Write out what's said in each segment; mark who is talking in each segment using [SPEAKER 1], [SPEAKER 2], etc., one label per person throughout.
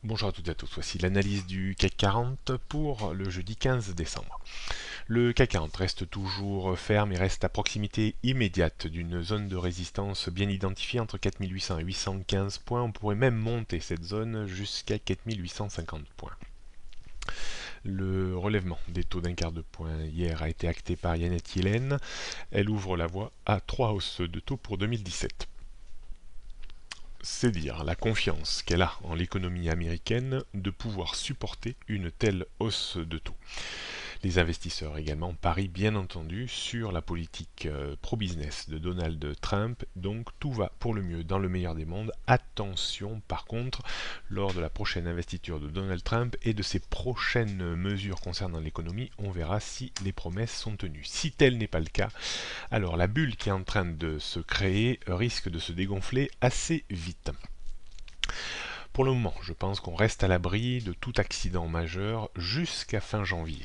[SPEAKER 1] Bonjour à toutes et à tous, voici l'analyse du CAC 40 pour le jeudi 15 décembre. Le CAC 40 reste toujours ferme et reste à proximité immédiate d'une zone de résistance bien identifiée entre 4800 et 815 points. On pourrait même monter cette zone jusqu'à 4850 points. Le relèvement des taux d'un quart de point hier a été acté par Janet Yellen. Elle ouvre la voie à 3 hausses de taux pour 2017. C'est dire la confiance qu'elle a en l'économie américaine de pouvoir supporter une telle hausse de taux. Les investisseurs également parient bien entendu sur la politique pro-business de Donald Trump, donc tout va pour le mieux dans le meilleur des mondes. Attention par contre, lors de la prochaine investiture de Donald Trump et de ses prochaines mesures concernant l'économie, on verra si les promesses sont tenues. Si tel n'est pas le cas, alors la bulle qui est en train de se créer risque de se dégonfler assez vite. Pour le moment, je pense qu'on reste à l'abri de tout accident majeur jusqu'à fin janvier.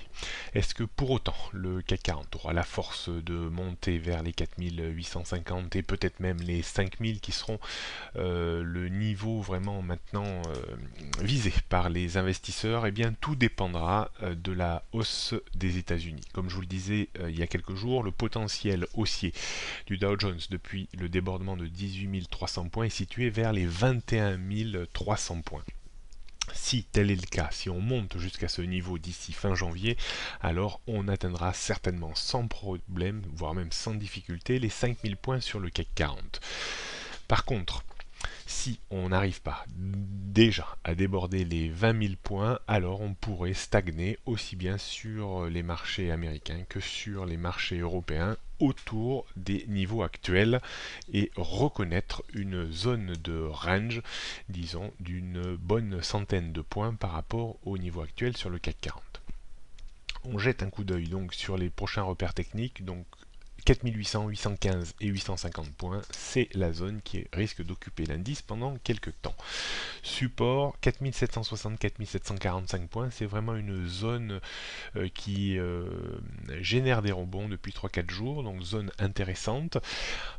[SPEAKER 1] Est-ce que pour autant le CAC 40 aura la force de monter vers les 4850 et peut-être même les 5000 qui seront le niveau vraiment maintenant visé par les investisseurs? Eh bien tout dépendra de la hausse des États-Unis. Comme je vous le disais il y a quelques jours, le potentiel haussier du Dow Jones depuis le débordement de 18 300 points est situé vers les 21 300 points. Si tel est le cas, si on monte jusqu'à ce niveau d'ici fin janvier, alors on atteindra certainement sans problème, voire même sans difficulté, les 5000 points sur le CAC 40. Par contre, si on n'arrive pas déjà à déborder les 20 000 points, alors on pourrait stagner aussi bien sur les marchés américains que sur les marchés européens autour des niveaux actuels et reconnaître une zone de range, disons, d'une bonne centaine de points par rapport au niveau actuel sur le CAC 40. On jette un coup d'œil donc sur les prochains repères techniques, donc 4800, 815 et 850 points, c'est la zone qui risque d'occuper l'indice pendant quelques temps. Support 4760, 4745 points, c'est vraiment une zone qui génère des rebonds depuis 3-4 jours, donc zone intéressante.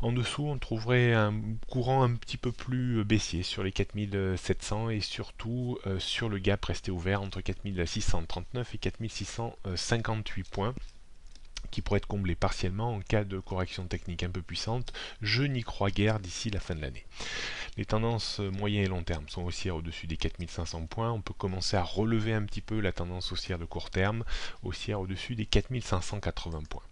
[SPEAKER 1] En dessous, on trouverait un courant un petit peu plus baissier sur les 4700 et surtout sur le gap resté ouvert entre 4639 et 4658 points, qui pourrait être comblé partiellement en cas de correction technique un peu puissante. Je n'y crois guère d'ici la fin de l'année. Les tendances moyen et long terme sont haussières au-dessus des 4500 points. On peut commencer à relever un petit peu la tendance haussière de court terme, haussière au-dessus des 4580 points.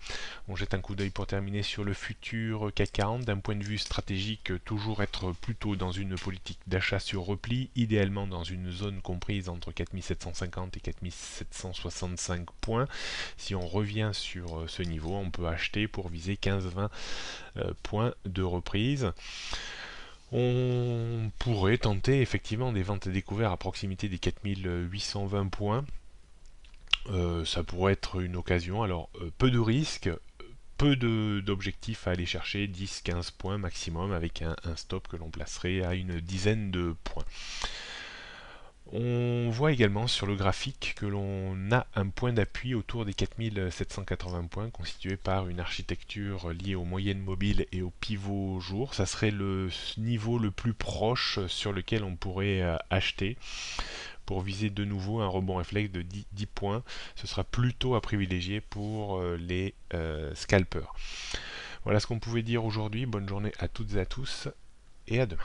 [SPEAKER 1] On jette un coup d'œil pour terminer sur le futur CAC 40. D'un point de vue stratégique, toujours être plutôt dans une politique d'achat sur repli, idéalement dans une zone comprise entre 4750 et 4765 points. Si on revient sur ce niveau, on peut acheter pour viser 15-20 points de reprise. On pourrait tenter effectivement des ventes à découvert à proximité des 4820 points. Ça pourrait être une occasion. Alors, peu de risques, peu d'objectifs à aller chercher, 10-15 points maximum, avec un stop que l'on placerait à une dizaine de points. On voit également sur le graphique que l'on a un point d'appui autour des 4780 points constitué par une architecture liée aux moyennes mobiles et aux pivots jour. Ça serait le niveau le plus proche sur lequel on pourrait acheter pour viser de nouveau un rebond réflexe de 10 points. Ce sera plutôt à privilégier pour les scalpers. Voilà ce qu'on pouvait dire aujourd'hui. Bonne journée à toutes et à tous et à demain.